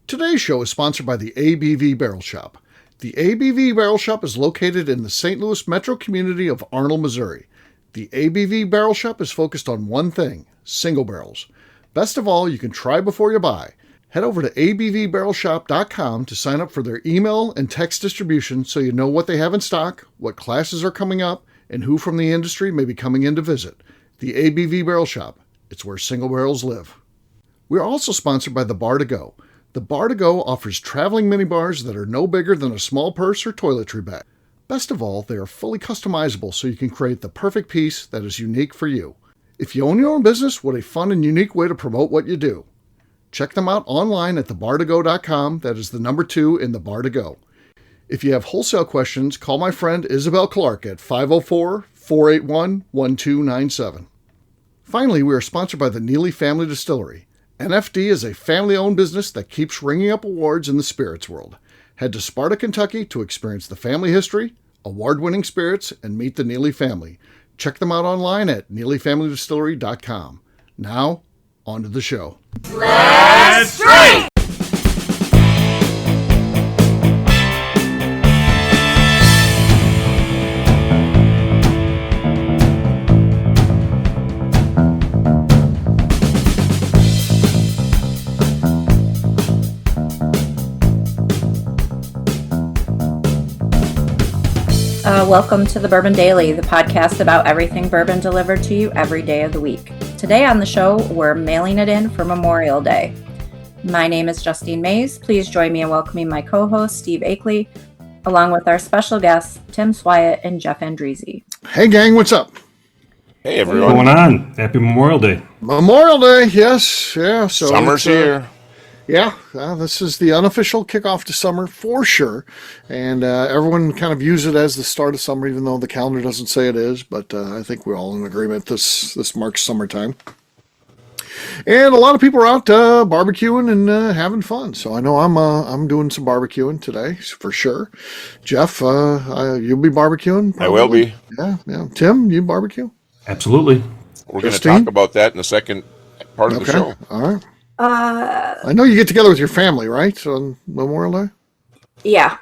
Today's show is sponsored by the ABV Barrel Shop. The ABV Barrel Shop is located in the St. Louis metro community of Arnold, Missouri. The ABV Barrel Shop is focused on one thing, single barrels. Best of all, you can try before you buy. Head over to abvbarrelshop.com to sign up for their email and text distribution so you know what they have in stock, what classes are coming up, and who from the industry may be coming in to visit. The ABV Barrel Shop. It's where single barrels live. We are also sponsored by the Bar to Go. The Bar to Go offers traveling minibars that are no bigger than a small purse or toiletry bag. Best of all, they are fully customizable so you can create the perfect piece that is unique for you. If you own your own business, what a fun and unique way to promote what you do. Check them out online at thebar2go.com. That is the number 2 in the Bar to Go. If you have wholesale questions, call my friend Isabel Clark at 504-481-1297. Finally, we are sponsored by the Neely Family Distillery. NFD is a family-owned business that keeps ringing up awards in the spirits world. Head to Sparta, Kentucky to experience the family history, award-winning spirits, and meet the Neely family. Check them out online at neelyfamilydistillery.com. Now, on to the show. Let's drink! Welcome to the Bourbon Daily, the podcast about everything bourbon delivered to you every day of the week. Today on the show, we're mailing it in for Memorial Day. My name is Justine Mays. Please join me in welcoming my co-host, Steve Akeley, along with our special guests, Tim Swyatt and Jeff Andrezzi. Hey gang, what's up? Hey everyone. What's going on? Happy Memorial Day. Memorial Day, yes. Yeah. So Summer's here. Yeah, this is the unofficial kickoff to summer for sure. And everyone kind of views it as the start of summer, even though the calendar doesn't say it is. But I think we're all in agreement this marks summertime. And a lot of people are out barbecuing and having fun. So I know I'm doing some barbecuing today for sure. Jeff, you'll be barbecuing? Probably? I will be. Yeah. Tim, you barbecue? Absolutely. We're going to talk about that in the second part of the show. All right. I know you get together with your family, right, on Memorial Day? Yeah.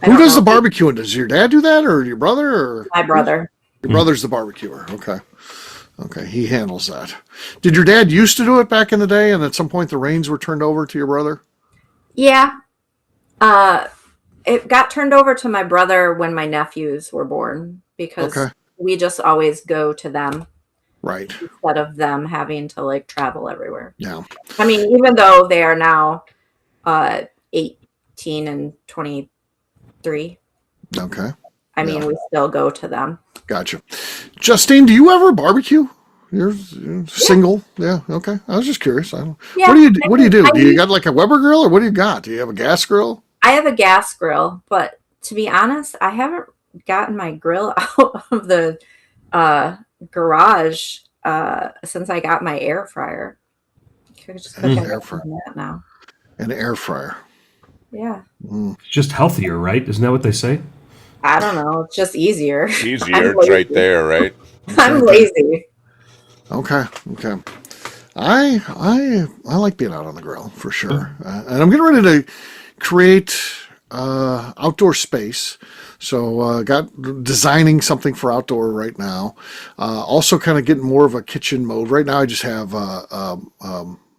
Who does the barbecuing? Does your dad do that, or your brother? Or my brother. Your brother's the barbecuer. Okay, he handles that. Did your dad used to do it back in the day, and at some point the reins were turned over to your brother? Yeah. It got turned over to my brother when my nephews were born, because we just always go to them. Right. Instead of them having to travel everywhere. Yeah. I mean, even though they are now 18 and 23. Okay. I mean, we still go to them. Gotcha. Justine, do you ever barbecue? You're single? Yeah. Okay. I was just curious. What do you do? Do you got like a Weber grill, or what do you got? Do you have a gas grill? I have a gas grill, but to be honest, I haven't gotten my grill out of the garage since I got my air fryer. Just air fryer now. An air fryer. Yeah. It's just healthier, right? Isn't that what they say? I don't know. It's just easier. Easier. It's right there, right? I'm lazy. Okay. I like being out on the grill for sure, and I'm getting ready to create outdoor space. So got designing something for outdoor right now. Also kind of getting more of a kitchen mode. Right now I just have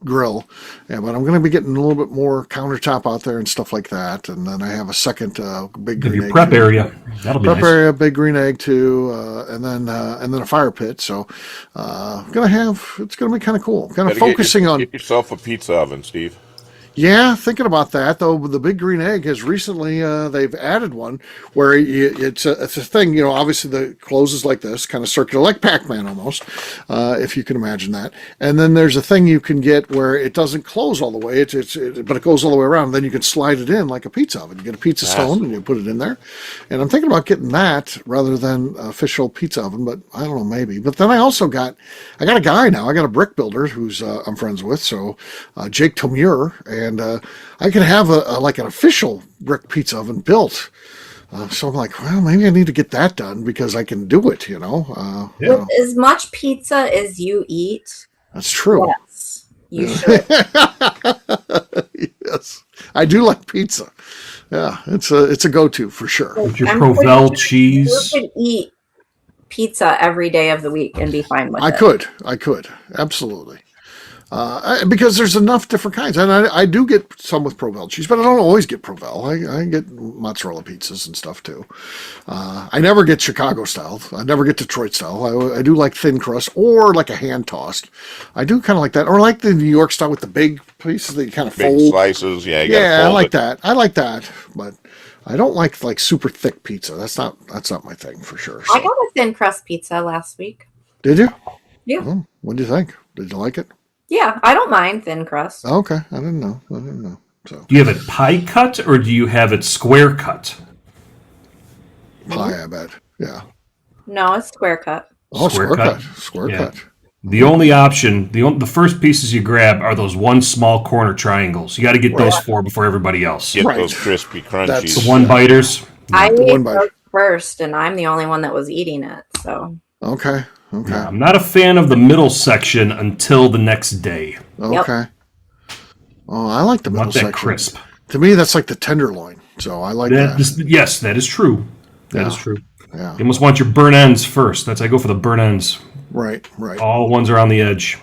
grill, but I'm going to be getting a little bit more countertop out there and stuff like that. And then I have a second big green egg. Prep area. That'll be prep nice. area, big green egg too, and then a fire pit. So it's going to be kind of cool. Kind of focusing on. Get yourself a pizza oven, Steve. Yeah, thinking about that though. The big green egg has recently they've added one where it's a thing. Obviously the closes like this, kind of circular, like Pac-Man almost, if you can imagine that. And then there's a thing you can get where it doesn't close all the way. But it goes all the way around. And then you can slide it in like a pizza oven. You get a pizza stone and you put it in there. And I'm thinking about getting that rather than official pizza oven. But I don't know, maybe. But then I got a guy now. I got a brick builder who's I'm friends with. So Jake Tomure. And I can have an official brick pizza oven built. So I'm like, well, maybe I need to get that done because I can do it, With as much pizza as you eat. That's true. Yes, you should. Yes. I do like pizza. Yeah, it's a go-to for sure. With your I'm Provel pretty sure cheese. You could eat pizza every day of the week and be fine with it. I could, absolutely. Because there's enough different kinds, and I do get some with Provel cheese, but I don't always get Provel. I get mozzarella pizzas and stuff too. I never get Chicago style. I never get Detroit style. I do like thin crust or like a hand tossed. I do kind of like that, or like the New York style with the big pieces that you kind of Big fold. slices. Yeah, you Yeah, I gotta like fold it. that. I like that, but I don't like super thick pizza. That's not my thing for sure. I So. got a thin crust pizza last week. Did you? Yeah. Oh, what do you think? Did you like it? Yeah, I don't mind thin crust. Oh, okay, I didn't know. So Do you have it pie cut or do you have it square cut? pie, I bet. Yeah. No, it's square cut. Oh, Square square cut? cut. Square Yeah. cut. The only option, the first pieces you grab are those one small corner triangles. You got to get those four before everybody else. Get Right. those crispy crunchies. That's The one biters. I the one ate bite. those first, and I'm the only one that was eating it. So Okay. Okay. I'm not a fan of the middle section until the next day. Okay. Oh, I like the I middle want that section. crisp. To me, that's like the tenderloin. So I like that. Yes, that is true. That is Yeah. true. Yeah. You almost want your burn ends first. I go for the burn ends. Right. Right. All ones are on the edge.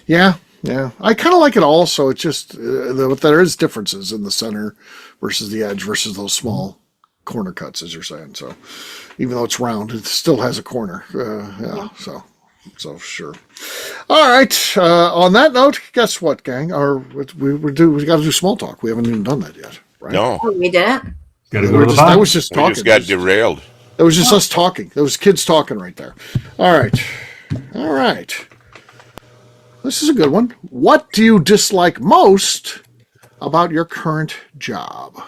Yeah. Yeah. I kind of like it all. So it's just there is differences in the center versus the edge versus those small corner cuts, as you're saying. So even though it's round, it still has a corner. Yeah. So sure. All right. On that note, guess what, gang? We got to do small talk. We haven't even done that yet. Right? No, oh, we didn't. Got to go to the I bottom. was just we talking. just got derailed. It was just us talking. There was kids talking right there. All right. All right. This is a good one. What do you dislike most about your current job?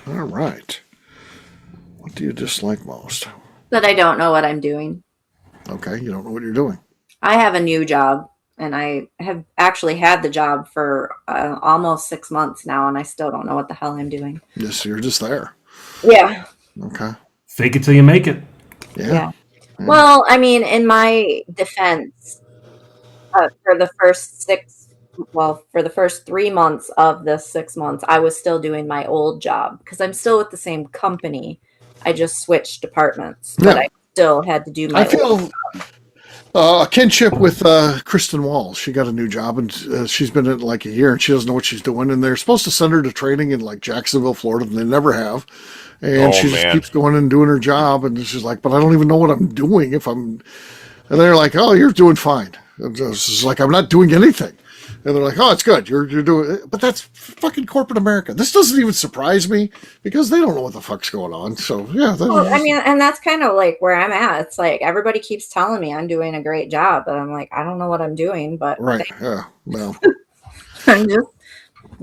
All right. What do you dislike most? That I don't know what I'm doing. Okay, you don't know what you're doing. I have a new job, and I have actually had the job for almost 6 months now, and I still don't know what the hell I'm doing. Yes, you're just there. Yeah. Okay. Fake it till you make it. Yeah. Well, I mean, in my defense, for the first 3 months of the 6 months, I was still doing my old job because I'm still with the same company. I just switched departments, but Yeah. I still had to do my I feel old a kinship with Kristen Walls. She got a new job, and she's been in like a year, and she doesn't know what she's doing. And they're supposed to send her to training in like Jacksonville, Florida, and they never have. And Oh, she just man. keeps going and doing her job, and she's like, "But I don't even know what I'm doing." And they're like, "Oh, you're doing fine." And she's like, "I'm not doing anything." And they're like, "Oh, it's good. You're doing it." But that's fucking corporate America. This doesn't even surprise me because they don't know what the fuck's going on. So yeah, Well, I mean, and that's kind of like where I'm at. It's like everybody keeps telling me I'm doing a great job, but I'm like, I don't know what I'm doing, but right. Yeah. Well. I'm just,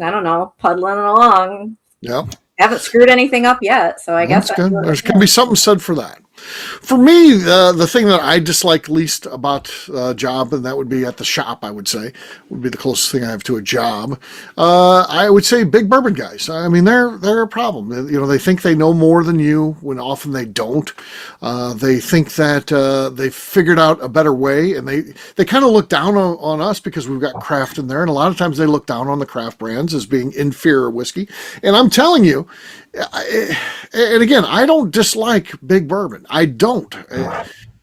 I don't know, puddling along. Yeah. Haven't screwed anything up yet, so I guess That's good. There's going to be something said for that. For me, the thing that I dislike least about a job, and that would be at the shop, I would say, would be the closest thing I have to a job. I would say big bourbon guys. I mean, they're a problem. You know, they think they know more than you when often they don't. They think that they've figured out a better way, and they kind of look down on us because we've got craft in there. And a lot of times they look down on the craft brands as being inferior whiskey. And I'm telling you, and again, I don't dislike big bourbon. I don't.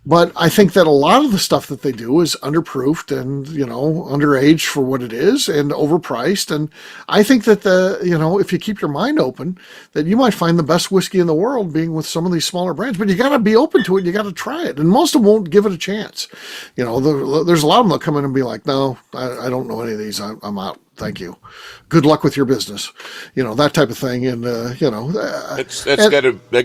But I think that a lot of the stuff that they do is underproofed and, underage for what it is and overpriced. And I think that if you keep your mind open, that you might find the best whiskey in the world being with some of these smaller brands, but you got to be open to it. You got to try it. And most of them won't give it a chance. There's a lot of them that come in and be like, no, I don't know any of these. I'm out. Thank you. Good luck with your business. That type of thing. And, that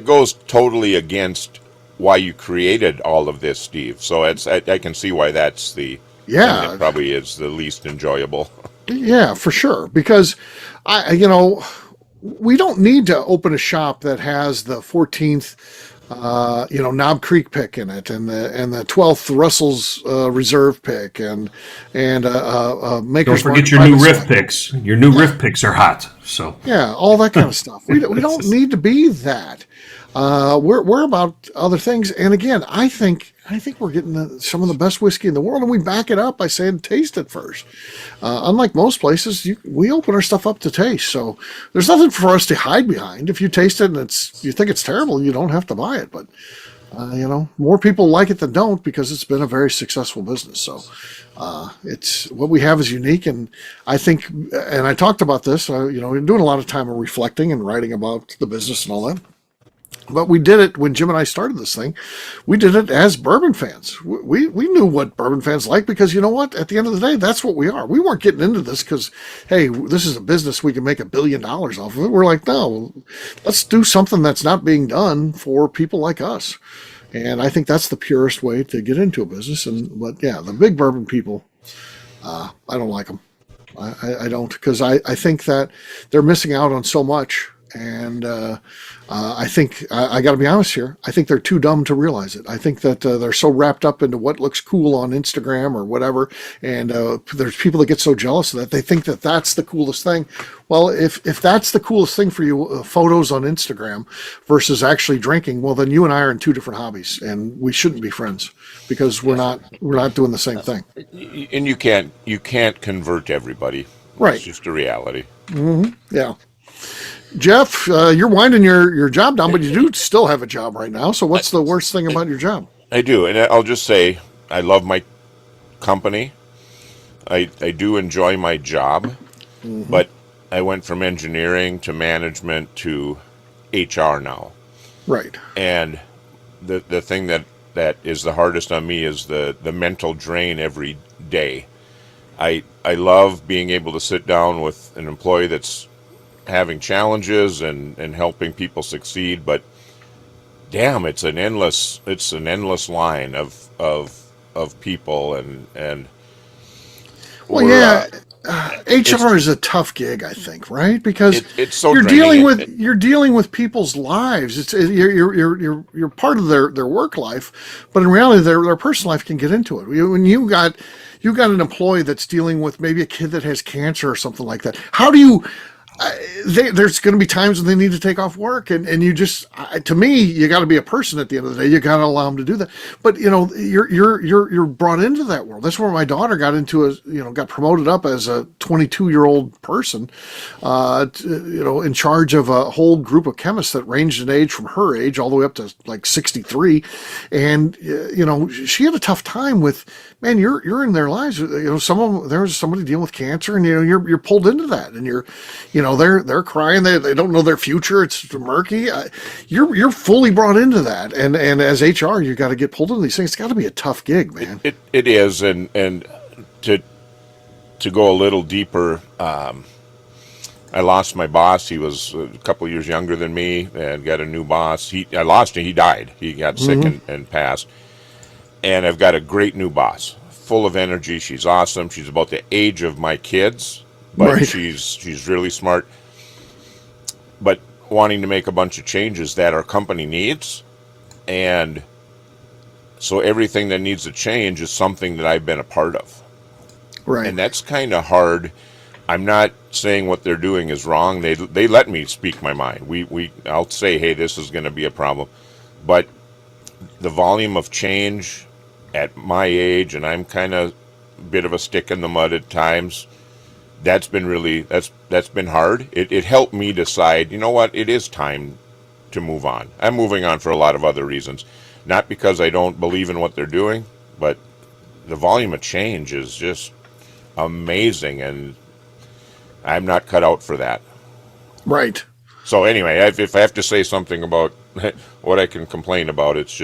goes totally against why you created all of this, Steve. So I can see why that's the thing that probably is the least enjoyable. Yeah, for sure. Because we don't need to open a shop that has the 14th, Knob Creek pick in it, and the 12th Russell's Reserve pick, and Maker's Don't forget Mark your new Private riff Select. picks. Your new riff picks are hot. So Yeah, all that kind of stuff. We don't need to be that. We're about other things. And again, I think I think we're getting some of the best whiskey in the world, and we back it up by saying taste it first. Unlike most places, we open our stuff up to taste, so there's nothing for us to hide behind. If you taste it and you think it's terrible, you don't have to buy it. But more people like it than don't because it's been a very successful business. So it's what we have is unique, and I think, and I talked about this. We're doing a lot of time of reflecting and writing about the business and all that. But we did it when Jim and I started this thing. We did it as bourbon fans. We knew what bourbon fans like because you know what? At the end of the day, that's what we are. We weren't getting into this because, hey, this is a business we can make $1 billion off of it. We're like, no, let's do something that's not being done for people like us. And I think that's the purest way to get into a business. But yeah, the big bourbon people, I don't like them. I don't, because I think that they're missing out on so much. And I think I got to be honest here. I think they're too dumb to realize it. I think that they're so wrapped up into what looks cool on Instagram or whatever, and there's people that get so jealous of that they think that that's the coolest thing. Well, if that's the coolest thing for you, photos on Instagram versus actually drinking, well, then you and I are in two different hobbies, and we shouldn't be friends because we're not doing the same thing. And you can't convert everybody. Right. It's just a reality. Mm-hmm. Yeah. Jeff, you're winding your job down, but you do still have a job right now. So what's the worst thing about your job? I do, and I'll just say I love my company. I do enjoy my job, but I went from engineering to management to HR now. Right. And the thing that is the hardest on me is the mental drain every day. I love being able to sit down with an employee that's having challenges and helping people succeed, but damn, it's an endless line of people and well, yeah, HR is a tough gig, I think, right? Because it's so you're dealing with people's lives. It's you're part of their work life, but in reality, their personal life can get into it. When you got an employee that's dealing with maybe a kid that has cancer or something like that, how do you? There's going to be times when they need to take off work, and you just, to me, you got to be a person at the end of the day. You got to allow them to do that. But you're brought into that world. That's where my daughter got promoted up as a 22-year-old person, in charge of a whole group of chemists that ranged in age from her age all the way up to like 63, and she had a tough time with. Man, you're in their lives. There's somebody dealing with cancer, and you're pulled into that, and they're crying. They don't know their future. It's murky. You're fully brought into that, and as HR, you got to get pulled into these things. It's got to be a tough gig, man. It is, and to go a little deeper, I lost my boss. He was a couple of years younger than me, and got a new boss. I lost him. He died. He got sick and passed. And I've got a great new boss, full of energy. She's awesome. She's about the age of my kids, but right. she's really smart. But wanting to make a bunch of changes that our company needs. And so everything that needs to change is something that I've been a part of. Right. And that's kind of hard. I'm not saying what they're doing is wrong. They let me speak my mind. I'll say, hey, this is going to be a problem. But the volume of change at my age, and I'm kind of a bit of a stick in the mud at times, that's been hard. It helped me decide, you know what, it is time to move on. I'm moving on for a lot of other reasons. Not because I don't believe in what they're doing, but the volume of change is just amazing, and I'm not cut out for that. Right. So anyway, if I have to say something about what I can complain about, it's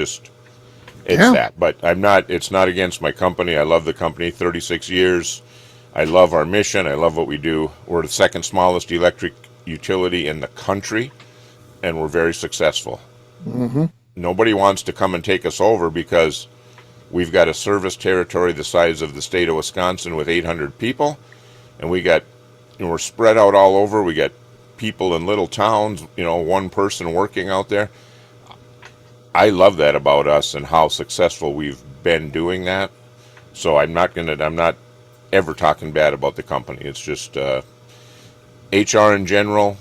that. But it's not against my company. I love the company, 36 years. I love our mission. I love what we do. We're the second smallest electric utility in the country, and we're very successful. Mm-hmm. Nobody wants to come and take us over because we've got a service territory the size of the state of Wisconsin with 800 people, and we're spread out all over. We got people in little towns, one person working out there. I love that about us and how successful we've been doing that. So I'm not ever talking bad about the company. It's just HR in general,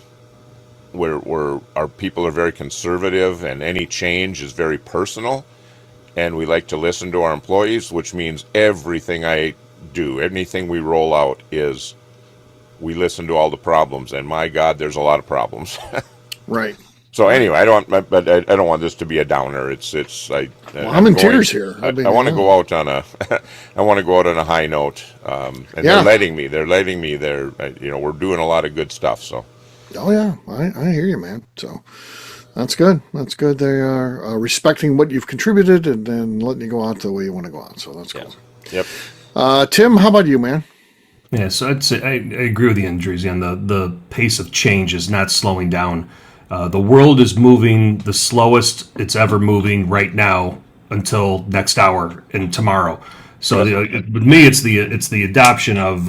where our people are very conservative and any change is very personal. and we like to listen to our employees, which means everything I do, anything we roll out is we listen to all the problems, and my God, there's a lot of problems. Right. So anyway, I don't want this to be a downer. I'm in tears here. I want to go out on a I want to go out on a high note, and they're letting me. We're doing a lot of good stuff. So. Oh yeah, I hear you, man. So that's good. That's good. They are respecting what you've contributed and then letting you go out the way you want to go out. So that's cool. Yep. Tim, how about you, man? Yeah, so I'd say I agree with the injuries, and the pace of change is not slowing down. The world is moving the slowest it's ever moving right now until next hour and tomorrow. So with me, it's the adoption of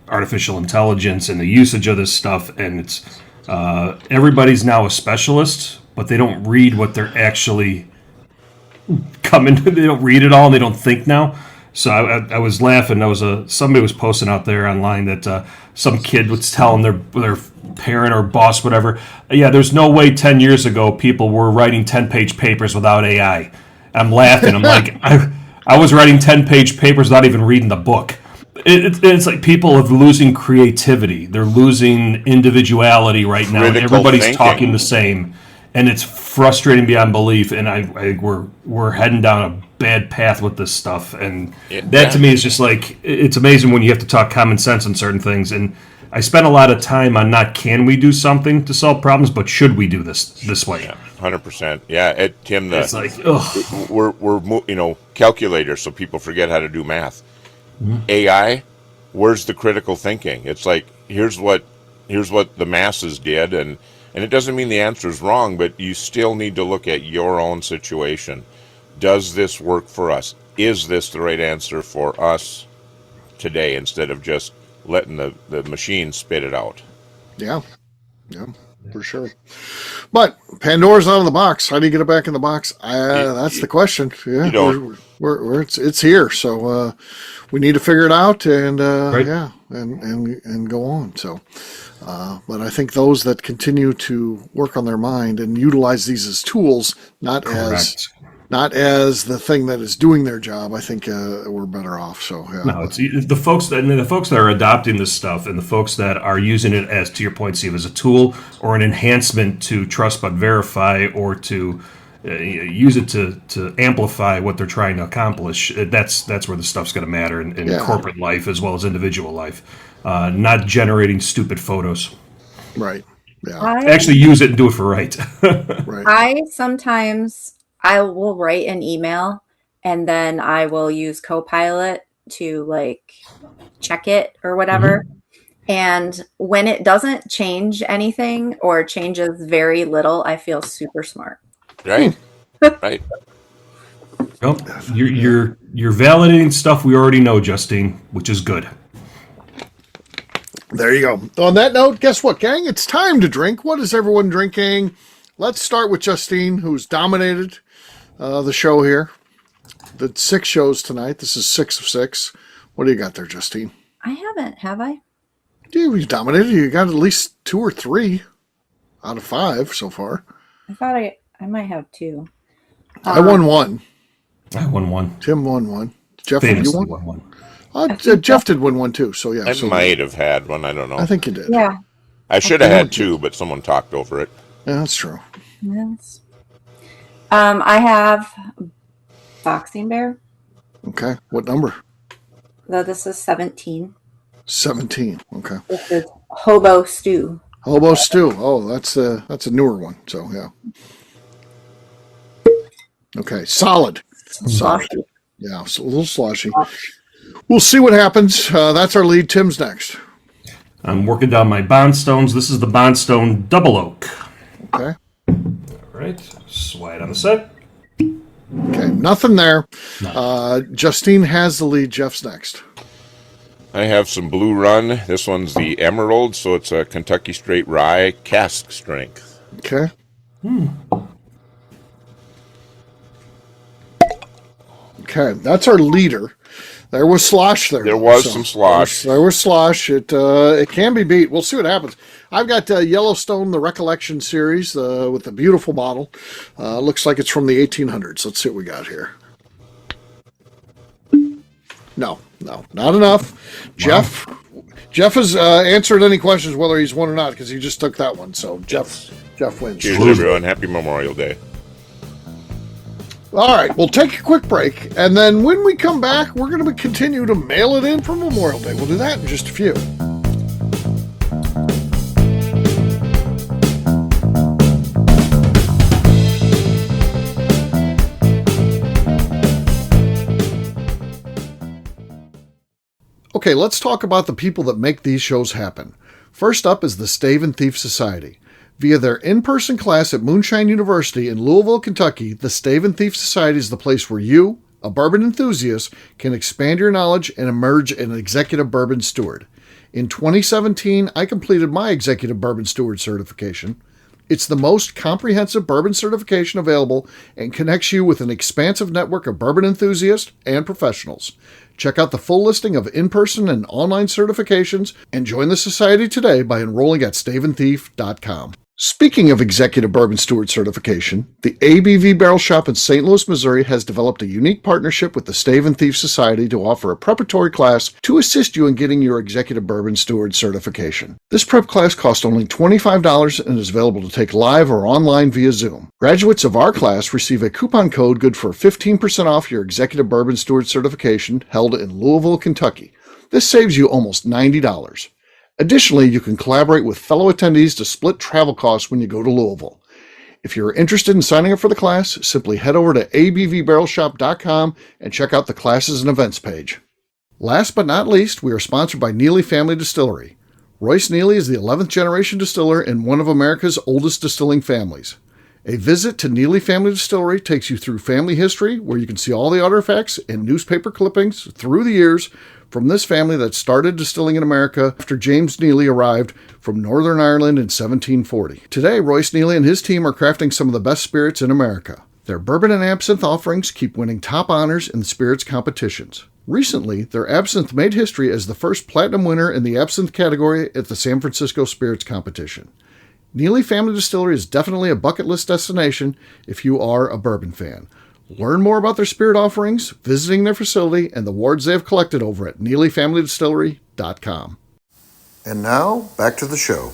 artificial intelligence and the usage of this stuff, and it's everybody's now a specialist, but they don't read what they're actually coming. They don't read it all, and they don't think now. So I was laughing. Somebody was posting out there online that some kid was telling their parent or boss, whatever, yeah, there's no way 10 years ago people were writing 10-page papers without AI. I'm laughing. I'm like, I was writing 10-page papers without even reading the book. It's like people are losing creativity. They're losing individuality right now. And everybody's thinking. Talking the same, and it's frustrating beyond belief. And we're heading down a bad path with this stuff. And that to me is just like, it's amazing when you have to talk common sense on certain things. And I spent a lot of time on not can we do something to solve problems, but should we do this way? Yeah, 100%. Yeah, Tim, it's like we're calculators, so people forget how to do math. Mm-hmm. AI, where's the critical thinking? It's like here's what the masses did, and it doesn't mean the answer is wrong, but you still need to look at your own situation. Does this work for us? Is this the right answer for us today, instead of just letting the machine spit it out? Yeah, for sure. But Pandora's out of the box. How do you get it back in the box? That's the question. Yeah, it's here. So we need to figure it out and right. and go on. So, but I think those that continue to work on their mind and utilize these as tools, not as the thing that is doing their job, I think we're better off. So yeah. No, it's the folks that are adopting this stuff, and the folks that are using it as, to your point, Steve, as a tool or an enhancement to trust but verify, or to use it to amplify what they're trying to accomplish. That's where the stuff's going to matter in corporate life as well as individual life. Not generating stupid photos. Right. Yeah. Actually, use it and do it for right. Right. I will write an email and then I will use Copilot to check it or whatever. Mm-hmm. And when it doesn't change anything or changes very little, I feel super smart. Right. Right. Well, you're validating stuff we already know, Justine, which is good. There you go. On that note, guess what, gang? It's time to drink. What is everyone drinking? Let's start with Justine, who's dominated the show here. Did 6 shows tonight. This is 6 of 6. What do you got there, Justine? I haven't, have I? Yeah, you dominated. You got at least 2 or 3 out of 5 so far. I thought I might have 2. I won 1. I won 1. Tim won 1. Jeff, you won 1. Jeff did win 1 too. So yeah, I might have had 1. I don't know. I think you did. Yeah. I should have had 2, but someone talked over it. Yeah, that's true. Yes. I have Boxing Bear. Okay. What number? This is 17. 17. Okay. This is Hobo Stew. Hobo Stew. Oh, that's a newer one. So yeah. Okay. Solid. Sloshy. Yeah, it's a little sloshy. We'll see what happens. That's our lead. Tim's next. I'm working down my Bondstones. This is the Bondstone Double Oak. Okay. All right. Slide on the set. Okay. Nothing there. Justine has the lead. Jeff's next. I have some Blue Run. This one's the Emerald, so it's a Kentucky Straight Rye, cask strength. Okay. Okay, that's our leader. There was slosh there. There was some slosh. There was slosh. It can be beat. We'll see what happens. I've got Yellowstone, the Recollection series with a beautiful bottle. Looks like it's from the 1800s. Let's see what we got here. No, not enough. Wow. Jeff has answered any questions whether he's won or not because he just took that one. So Jeff wins. Cheers, everyone. Happy Memorial Day. All right, we'll take a quick break, and then when we come back, we're going to continue to mail it in for Memorial Day. We'll do that in just a few. Okay, let's talk about the people that make these shows happen. First up is the Stave and Thief Society. Via their in-person class at Moonshine University in Louisville, Kentucky, the Stave and Thief Society is the place where you, a bourbon enthusiast, can expand your knowledge and emerge an executive bourbon steward. In 2017, I completed my executive bourbon steward certification. It's the most comprehensive bourbon certification available and connects you with an expansive network of bourbon enthusiasts and professionals. Check out the full listing of in-person and online certifications and join the society today by enrolling at staveandthief.com. Speaking of executive bourbon steward certification, the ABV Barrel Shop in St. Louis, Missouri has developed a unique partnership with the Stave and Thief Society to offer a preparatory class to assist you in getting your executive bourbon steward certification. This prep class costs only $25 and is available to take live or online via Zoom. Graduates of our class receive a coupon code good for 15% off your executive bourbon steward certification held in Louisville, Kentucky. This saves you almost $90. Additionally, you can collaborate with fellow attendees to split travel costs when you go to Louisville. If you're interested in signing up for the class, simply head over to abvbarrelshop.com and check out the classes and events page. Last but not least, we are sponsored by Neely Family Distillery. Royce Neely is the 11th generation distiller in one of America's oldest distilling families. A visit to Neely Family Distillery takes you through family history, where you can see all the artifacts and newspaper clippings through the years from this family that started distilling in America after James Neely arrived from Northern Ireland in 1740. Today, Royce Neely and his team are crafting some of the best spirits in America. Their bourbon and absinthe offerings keep winning top honors in the spirits competitions. Recently, their absinthe made history as the first platinum winner in the absinthe category at the San Francisco Spirits Competition. Neely Family Distillery is definitely a bucket list destination if you are a bourbon fan. Learn more about their spirit offerings, visiting their facility, and the awards they have collected over at NeelyFamilyDistillery.com. And now, back to the show.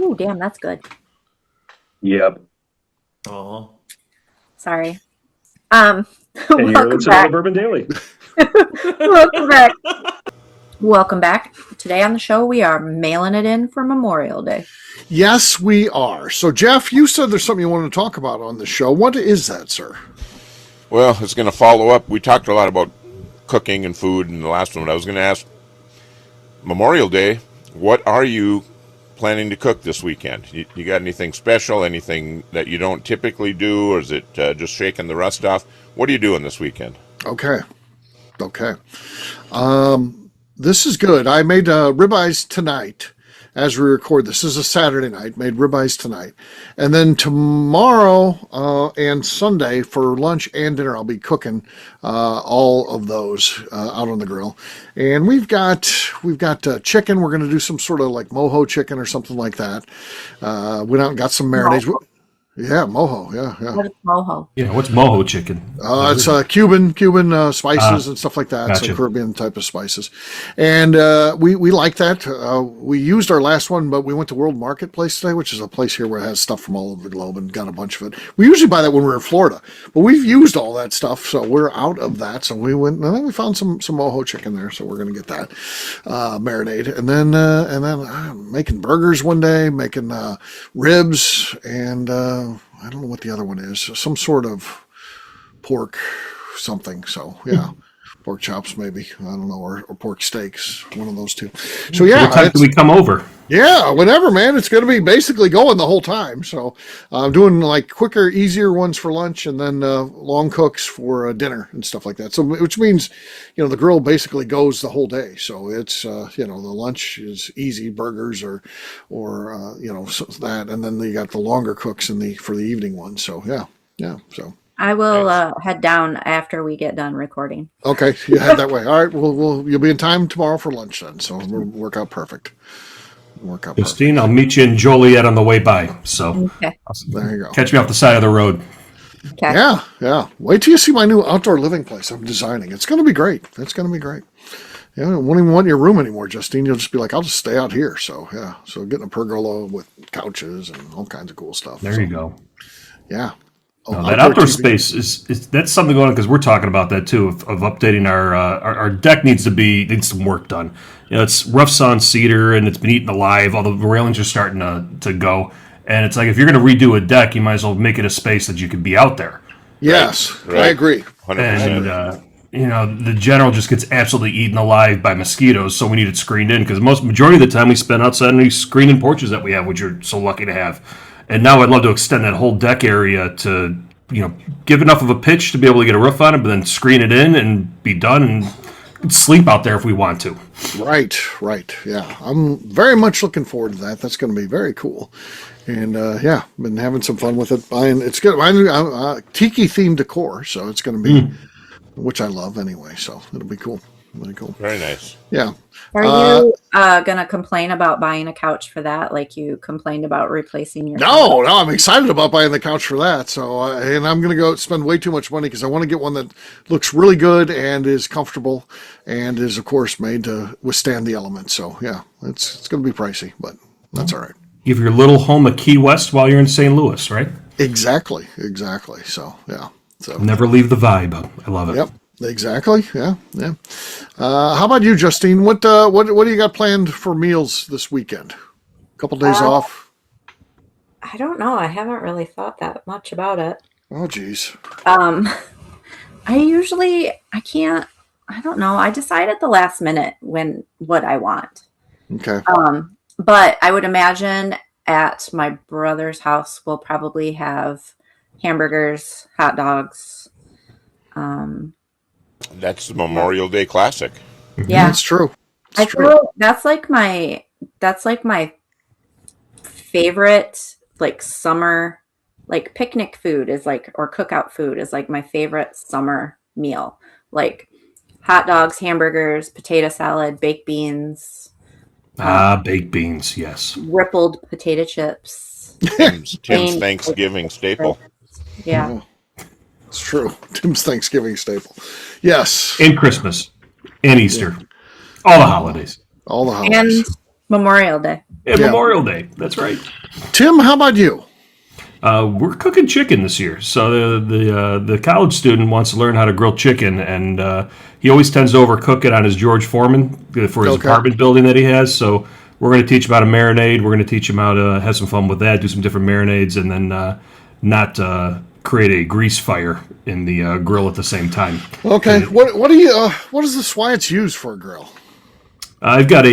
Ooh, damn, that's good. Yep. Oh. Sorry. And you're Welcome listening to back. Bourbon Daily. Welcome back. Welcome back. Today on the show, we are mailing it in for Memorial Day. Yes, we are. So, Jeff, you said there's something you wanted to talk about on the show. What is that, sir? Well, it's going to follow up. We talked a lot about cooking and food in the last one. I was going to ask, Memorial Day, what are you planning to cook this weekend? You got anything special, anything that you don't typically do, or is it just shaking the rust off? What are you doing this weekend? Okay. This is good. I made ribeyes tonight as we record. This is a Saturday night. Made ribeyes tonight. And then tomorrow and Sunday for lunch and dinner, I'll be cooking all of those out on the grill. And we've got chicken. We're going to do some sort of like mojo chicken or something like that. Went out and got some marinades. Mojo. Yeah, mojo. Yeah. What is mojo? Yeah, what's mojo chicken? It's Cuban spices and stuff like that. Gotcha. So Caribbean type of spices. And we like that. We used our last one, but we went to World Marketplace today, which is a place here where it has stuff from all over the globe, and got a bunch of it. We usually buy that when we're in Florida, but we've used all that stuff, so we're out of that. So we went, and then we found some mojo chicken there, so we're going to get that marinade. And then making burgers one day, making ribs, and I don't know what the other one is. Some sort of pork something. So, yeah. Pork chops, maybe. I don't know. Or pork steaks. One of those two. So, yeah. What time can we come over? Yeah, whenever, man. It's going to be basically going the whole time. So, I'm doing like quicker, easier ones for lunch, and then long cooks for dinner and stuff like that. So, which means, the grill basically goes the whole day. So, it's, the lunch is easy, burgers or that. And then you got the longer cooks for the evening one. So, yeah. So, I will Nice. head down after we get done recording. Okay, you head that way. All right, you'll be in time tomorrow for lunch then, so it'll work out perfect. Work out Justine, perfect. I'll meet you in Joliet on the way by. So Okay. There you go. catch me off the side of the road. Okay. Yeah. Wait till you see my new outdoor living place I'm designing. It's going to be great. It's going to be great. Yeah, I won't even want your room anymore, Justine. You'll just be like, I'll just stay out here. So yeah, so getting a pergola with couches and all kinds of cool stuff. There So, you go. Yeah. Oh, No, that outdoor TV. space is that's something going on because we're talking about that too of updating our deck needs some work done. You know, it's rough sawn cedar and it's been eaten alive. All the railings are starting to go, and it's like if you're going to redo a deck, you might as well make it a space that you can be out there. Yes, Right. I agree. 100%. And you know, the general just gets absolutely eaten alive by mosquitoes, so we need it screened in because majority of the time we spend outside in these screened-in porches that we have, which you're so lucky to have. And now I'd love to extend that whole deck area to, you know, give enough of a pitch to be able to get a roof on it, but then screen it in and be done and sleep out there if we want to. Right. Yeah, I'm very much looking forward to that. That's going to be very cool. And yeah, been having some fun with it. It's good. Tiki themed decor, so it's going to be, which I love anyway. So it'll be cool. Really cool. Very nice. Yeah. Are you going to complain about buying a couch for that, like you complained about replacing your? No, I'm excited about buying the couch for that. So, and I'm going to go spend way too much money because I want to get one that looks really good and is comfortable and is, of course, made to withstand the elements. So, yeah, it's going to be pricey, but that's all right. Give your little home a Key West while you're in St. Louis, right? Exactly. So, yeah. So, Never leave the vibe. I love it. yep. Exactly. Yeah. How about you, Justine? What do you got planned for meals this weekend? A couple days off. I don't know. I haven't really thought that much about it. Oh, geez. I can't. I don't know. I decide at the last minute what I want. Okay. But I would imagine at my brother's house we'll probably have hamburgers, hot dogs. That's the Memorial Day classic. Yeah, That's true. I feel that's like my favorite like summer like picnic food is like or cookout food is like my favorite summer meal. Like hot dogs, hamburgers, potato salad, baked beans, Baked beans, yes. rippled potato chips. Tim's Plain- Thanksgiving staple. Yeah. It's true. Tim's Thanksgiving staple. Yes. And Christmas. And Easter. All the holidays. All the And holidays. Memorial Day. And Yeah. Memorial Day. That's right. Tim, how about you? We're cooking chicken this year. So the college student wants to learn how to grill chicken, and he always tends to overcook it on his George Foreman for his Okay. apartment building that he has. So we're going to teach him how to marinade. We're going to teach him how to have some fun with that, do some different marinades, and then not create a grease fire in the grill at the same time. Okay. What does the Swyatt's use for a grill? I've got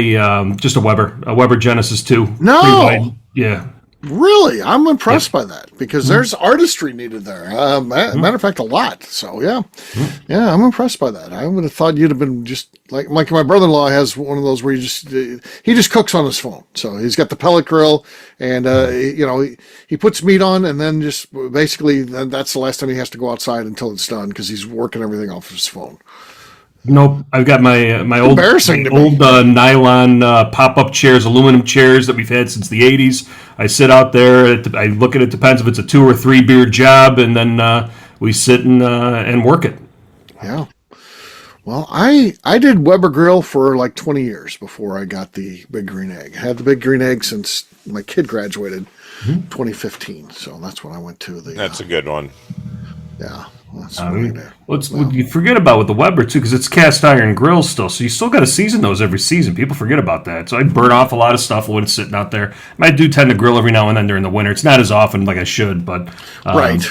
just a Weber Genesis 2. No! 3-wide. Yeah. Really? I'm impressed by that because there's artistry needed there. Matter of fact, a lot. So yeah, I'm impressed by that. I would have thought you'd have been just like my brother-in-law has one of those where he just cooks on his phone. So he's got the pellet grill, and he puts meat on, and then just basically that's the last time he has to go outside until it's done because he's working everything off his phone. Nope, I've got my old Embarrassing to me. nylon pop-up chairs, aluminum chairs that we've had since the '80s. I sit out there. I look at it. Depends if it's a 2 or 3 beer job, and then we sit and work it. Yeah. Well, I did Weber Grill for like 20 years before I got the Big Green Egg. I had the Big Green Egg since my kid graduated 2015. So that's when I went to the. That's a good one. Yeah. That's what I did. What you forget about with the Weber too, because it's cast iron grills still, so you still got to season those every season. People forget about that. So I burn off a lot of stuff when it's sitting out there. I do tend to grill every now and then during the winter. It's not as often like I should, but Right.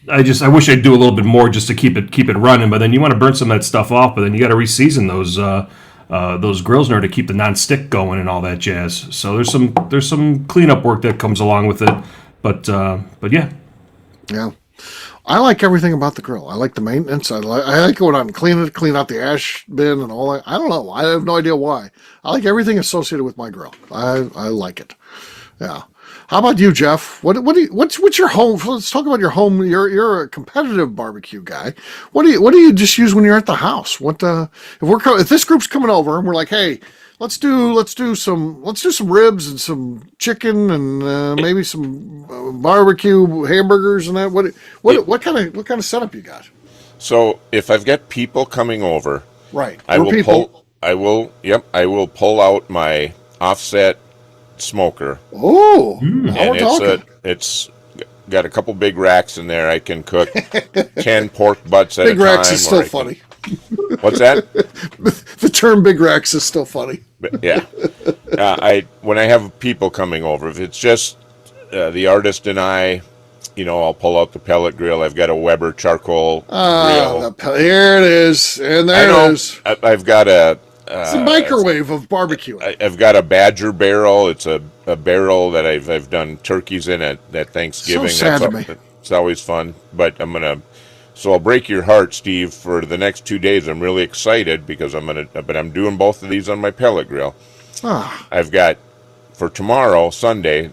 I wish I'd do a little bit more just to keep it running. But then you want to burn some of that stuff off, but then you got to reseason those grills in order to keep the non-stick going and all that jazz. So there's some cleanup work that comes along with it. But yeah. Yeah. I like everything about the grill. I like the maintenance. I like when I'm cleaning it, clean out the ash bin and all that. I don't know. I have no idea why. I like everything associated with my grill. I like it. Yeah. How about you, Jeff? What's your home? Let's talk about your home. You're a competitive barbecue guy. What do you just use when you're at the house? If this group's coming over and we're like, hey, let's do some ribs and some chicken and maybe some barbecue hamburgers and that. What kind of setup you got? So if I've got people coming over, Right, I will pull out my offset smoker. Oh, And it's got a couple big racks in there. I can cook 10 pork butts at a time. Big racks is still funny. What's that? The term big racks is still funny. Yeah. When I have people coming over, if it's just the artist and I, I'll pull out the pellet grill. I've got a Weber charcoal grill. Here it is, and there it is. I've got it's a microwave of barbecue. I've got a Badger barrel. It's a barrel that I've done turkeys in at Thanksgiving. So sad to me. It's always fun. But so I'll break your heart, Steve. For the next 2 days, I'm really excited because I'm doing both of these on my pellet grill. I've got for tomorrow, Sunday.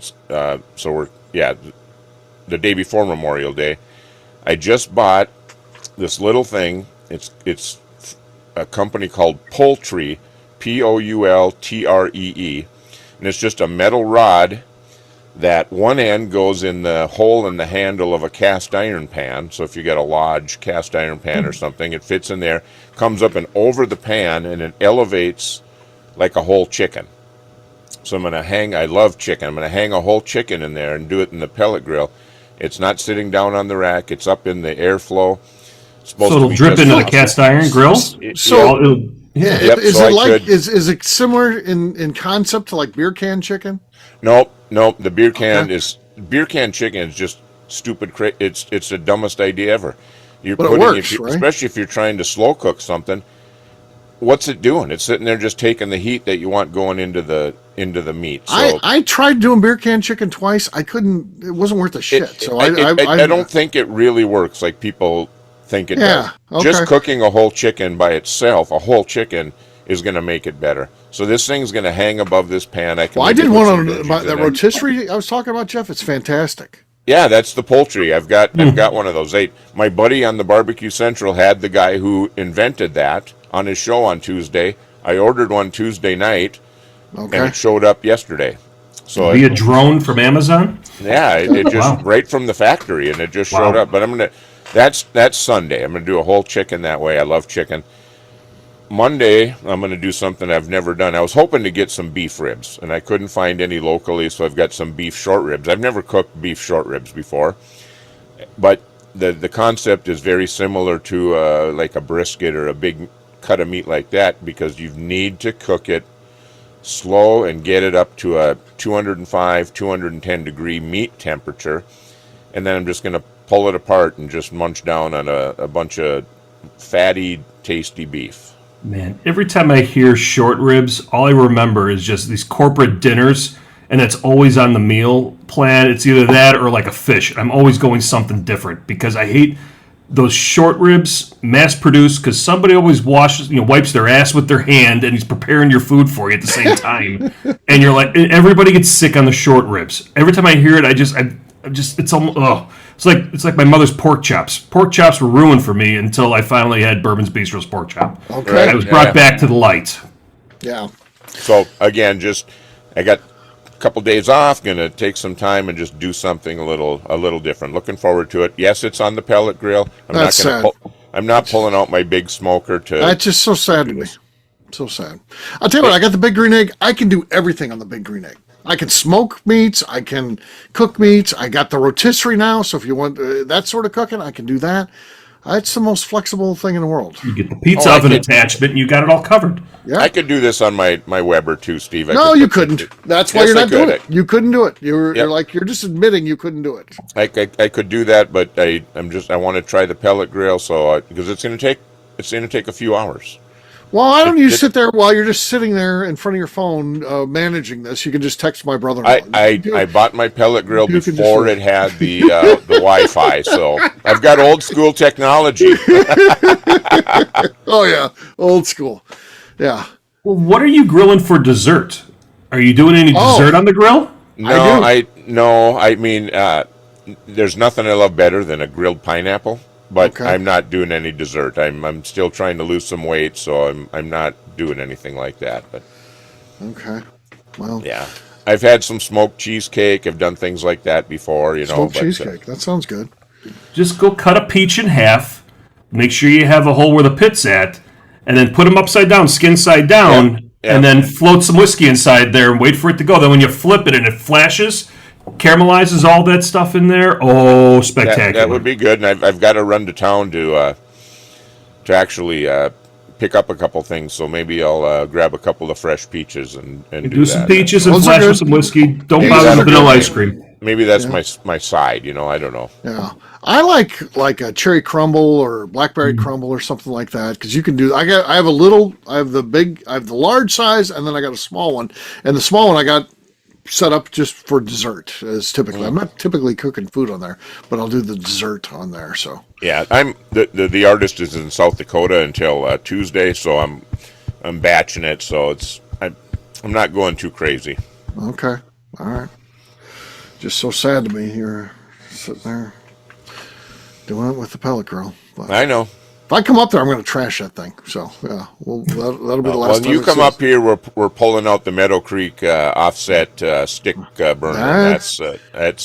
The day before Memorial Day, I just bought this little thing. It's a company called Poultree, Poultree, and it's just a metal rod that one end goes in the hole in the handle of a cast iron pan. So if you got a Lodge cast iron pan or something, it fits in there, comes up and over the pan, and it elevates like a whole chicken. So I love chicken. I'm going to hang a whole chicken in there and do it in the pellet grill. It's not sitting down on the rack. It's up in the airflow. So it'll drip into the cast iron grill? Is it similar in concept to like beer can chicken? Nope. The beer can chicken is just stupid. It's the dumbest idea ever. It works, right? Especially if you're trying to slow cook something. What's it doing? It's sitting there just taking the heat that you want going into the meat. So I tried doing beer can chicken twice. I couldn't. It wasn't worth a shit. I don't think it really works like people think it does. Okay. Just cooking a whole chicken by itself, a whole chicken is going to make it better. So this thing's going to hang above this pan. I did one on that rotisserie I was talking about, Jeff. It's fantastic. Yeah, that's the Poultry. I've got one of those. My buddy on the Barbecue Central had the guy who invented that on his show on Tuesday. I ordered one Tuesday night, and it showed up yesterday. So via drone from Amazon? Yeah, it just right from the factory, and it just showed up. But that's Sunday. I'm gonna do a whole chicken that way. I love chicken. Monday, I'm going to do something I've never done. I was hoping to get some beef ribs, and I couldn't find any locally, so I've got some beef short ribs. I've never cooked beef short ribs before, but the concept is very similar to like a brisket or a big cut of meat like that, because you need to cook it slow and get it up to a 205, 210 degree meat temperature, and then I'm just going to pull it apart and just munch down on a bunch of fatty, tasty beef. Man, every time I hear short ribs, all I remember is just these corporate dinners, and it's always on the meal plan. It's either that or like a fish. I'm always going something different because I hate those short ribs, mass-produced, because somebody always wipes their ass with their hand, and he's preparing your food for you at the same time. And you're like, everybody gets sick on the short ribs. Every time I hear it, it's almost, it's like my mother's pork chops. Pork chops were ruined for me until I finally had Bourbon's Bistro's pork chop. Okay. I was brought back to the light. Yeah. So again, I got a couple days off. Going to take some time and just do something a little different. Looking forward to it. Yes, it's on the pellet grill. I'm not pulling out my big smoker to. That's just so sad to me. So sad. I'll tell you what. I got the Big Green Egg. I can do everything on the Big Green Egg. I can smoke meats. I can cook meats. I got the rotisserie now, so if you want that sort of cooking, I can do that. It's the most flexible thing in the world. You get the pizza oven attachment, and you got it all covered. Yeah. I could do this on my Weber too, Steve. You couldn't. That's why you're not doing it. You couldn't do it. You're just admitting you couldn't do it. I could do that, but I want to try the pellet grill, because it's going to take a few hours. Well, why don't you sit there while you're just sitting there in front of your phone managing this? You can just text my brother-in-law. I bought my pellet grill before it had the Wi-Fi, so I've got old school technology. Oh yeah, old school. Yeah. Well, what are you grilling for dessert? Are you doing any dessert on the grill? No, No, I mean, there's nothing I love better than a grilled pineapple. But Okay. I'm not doing any dessert. I'm still trying to lose some weight, so I'm not doing anything like that. But Okay. Well, yeah, I've had some smoked cheesecake. I've done things like that before, smoked But cheesecake. That sounds good. Just go cut a peach in half. Make sure you have a hole where the pit's at, and then put them upside down, skin side down, Yeah. and then float some whiskey inside there and wait for it to go. Then when you flip it and it flashes, caramelizes all that stuff in there. Oh, spectacular! that would be good. And I've got to run to town to actually pick up a couple things. So maybe I'll grab a couple of fresh peaches and Do some that. peaches and Those are flash good. with some whiskey. Don't These bother are with vanilla good. ice cream. Maybe that's my side. I don't know. Yeah, I like a cherry crumble or blackberry crumble or something like that because you can do. I have the large size, and then I got a small one, and the small one I got set up just for dessert. As typically, I'm not typically cooking food on there, but I'll do the dessert on there. So Yeah, I'm the artist is in South Dakota until Tuesday, so I'm batching it. So I'm not going too crazy. okay, all right. Just so sad to me you're sitting there doing it with the pellet grill. But I know. if I come up there, I'm going to trash that thing. So yeah, that'll be the last When time. you it come sees- up here, we're pulling out the Meadow Creek offset stick burner. That's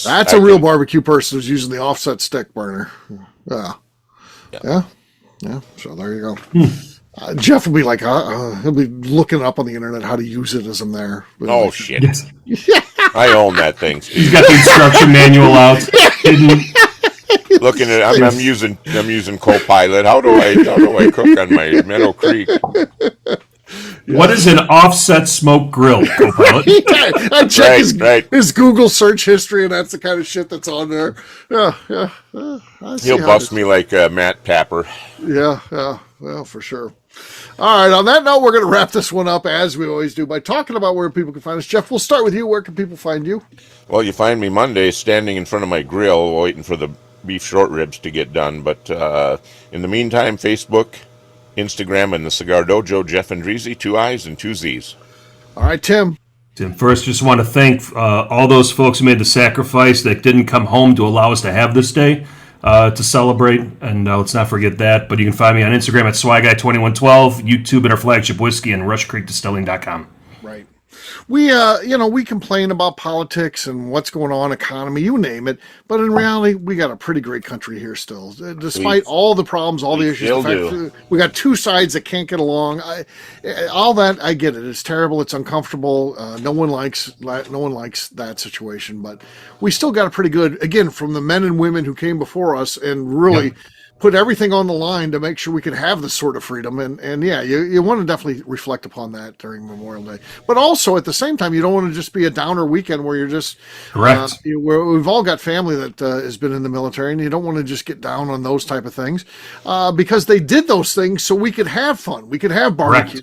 That's a real barbecue person who's using the offset stick burner. Yeah. So there you go. Jeff will be like, he'll be looking up on the internet how to use it as I'm there. Oh shit! Yes. I own that thing. He's got the instruction manual out. Hidden. Looking at, I'm using Copilot. How do I cook on my Meadow Creek? What is an offset smoke grill, Copilot? I check Right. his Google search history, and that's the kind of shit that's on there. Yeah. I see He'll how bust it me like Matt Tapper. is. Yeah. Well, for sure. All right. On that note, we're going to wrap this one up as we always do by talking about where people can find us. Jeff, we'll start with you. Where can people find you? Well, you find me Monday standing in front of my grill waiting for the beef short ribs to get done. But in the meantime, Facebook, Instagram, and the Cigar Dojo, Jeff Andreezy, 2 I's and 2 Z's. All right, Tim. Tim, first, just want to thank all those folks who made the sacrifice that didn't come home to allow us to have this day to celebrate. And let's not forget that. But you can find me on Instagram at SwyGuy2112, YouTube at our flagship whiskey, and RushCreekDistilling.com. Right. We we complain about politics and what's going on, economy, you name it. But in reality, we got a pretty great country here still. Despite all the problems, all the issues, still the fact that we got two sides that can't get along. All that, I get it. It's terrible. It's uncomfortable. No one likes that situation. But we still got a pretty good, again, from the men and women who came before us and really put everything on the line to make sure we could have this sort of freedom. And yeah, you want to definitely reflect upon that during Memorial Day. But also at the same time, you don't want to just be a downer weekend where you're just Correct. where we've all got family that has been in the military, and you don't want to just get down on those type of things because they did those things so we could have fun. We could have barbecue.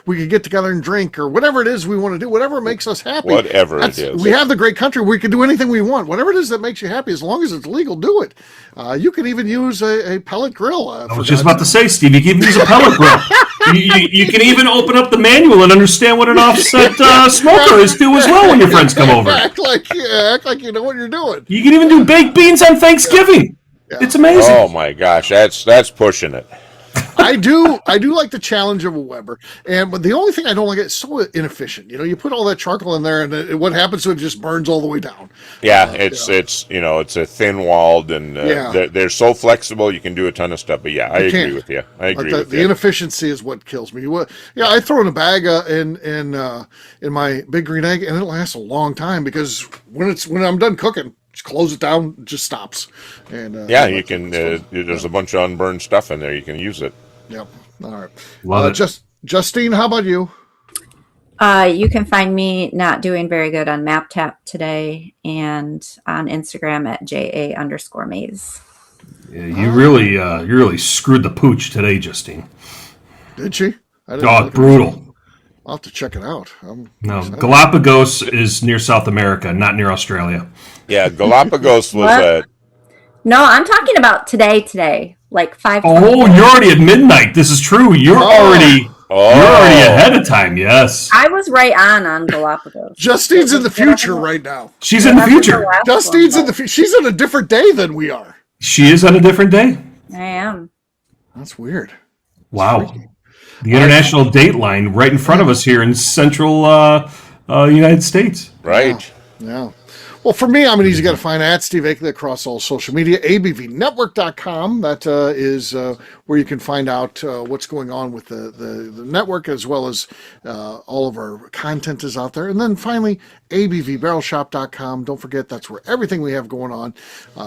We could get together and drink or whatever it is we want to do, whatever makes us happy. Whatever it is. We have the great country. We can do anything we want. Whatever it is that makes you happy, as long as it's legal, do it. You can even use a pellet grill. I was just about to say, Steve, you can even use a pellet grill. You can even open up the manual and understand what an offset smoker is too as well when your friends come over. Act like you know what you're doing. You can even do baked beans on Thanksgiving. It's amazing. Oh my gosh, that's pushing it. I do like the challenge of a Weber, but the only thing I don't like it's so inefficient. You put all that charcoal in there, and what happens to it just burns all the way down. Yeah, it's a thin walled, and they're so flexible. You can do a ton of stuff. But yeah, I agree with you. The inefficiency is what kills me. I throw in a bag in my Big Green Egg, and it lasts a long time because when I'm done cooking, just close it down, it just stops. And you can. There's a bunch of unburned stuff in there. You can use it. Yep. All right. Love it. Justine, how about you? You can find me not doing very good on MapTap today and on Instagram at JA_Maze. Yeah, you really screwed the pooch today, Justine. Did she? Brutal. I'll have to check it out. Galapagos is near South America, not near Australia. Yeah, Galapagos was No, I'm talking about today, like 5. Oh, you're already at midnight. This is true. You're already Oh, You're already ahead of time, yes. I was right on Galapagos. Justine's in the future right now. She's in the future. Justine's in the future. She's on a different day than we are. She is on a different day. I am. That's weird. Wow. The international date line right in front of us here in central United States. right. Yeah. Well, for me, I'm an easy guy to find at Steve Akeley across all social media. ABVnetwork.com. That is where you can find out what's going on with the network, as well as all of our content is out there. And then finally, ABVBarrelShop.com. Don't forget, that's where everything we have going on.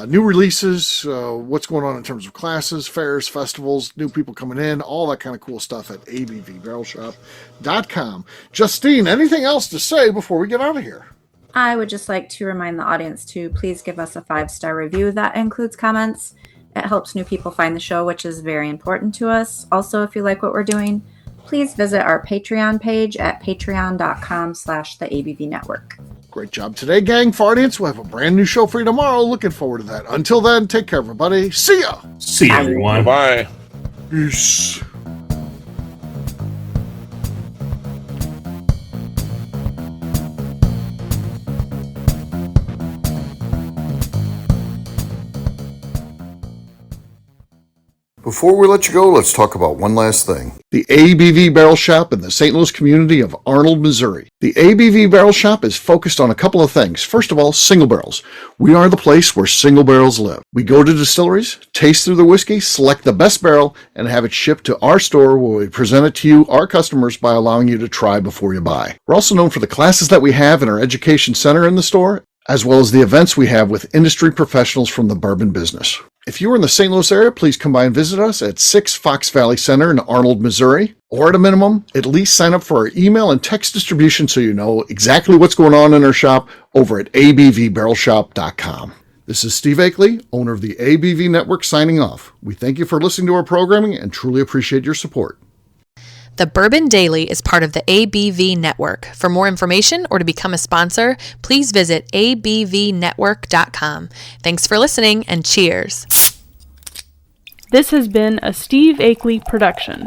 New releases, what's going on in terms of classes, fairs, festivals, new people coming in, all that kind of cool stuff at ABVBarrelShop.com. Justine, anything else to say before we get out of here? I would just like to remind the audience to please give us a 5-star review that includes comments. It helps new people find the show, which is very important to us. Also, if you like what we're doing, please visit our Patreon page at patreon.com/the ABV Network. Great job today, gang. For audience, we'll have a brand new show for you tomorrow. Looking forward to that. Until then, take care, everybody. See ya. See you, everyone. Bye. Peace. Before we let you go, let's talk about one last thing. The ABV Barrel Shop in the St. Louis community of Arnold, Missouri. The ABV Barrel Shop is focused on a couple of things. First of all, single barrels. We are the place where single barrels live. We go to distilleries, taste through the whiskey, select the best barrel, and have it shipped to our store where we present it to you, our customers, by allowing you to try before you buy. We're also known for the classes that we have in our education center in the store, as well as the events we have with industry professionals from the bourbon business. If you are in the St. Louis area, please come by and visit us at 6 Fox Valley Center in Arnold, Missouri. Or at a minimum, at least sign up for our email and text distribution so you know exactly what's going on in our shop over at abvbarrelshop.com. This is Steve Akeley, owner of the ABV Network, signing off. We thank you for listening to our programming and truly appreciate your support. The Bourbon Daily is part of the ABV Network. For more information or to become a sponsor, please visit abvnetwork.com. Thanks for listening and cheers. This has been a Steve Akeley production.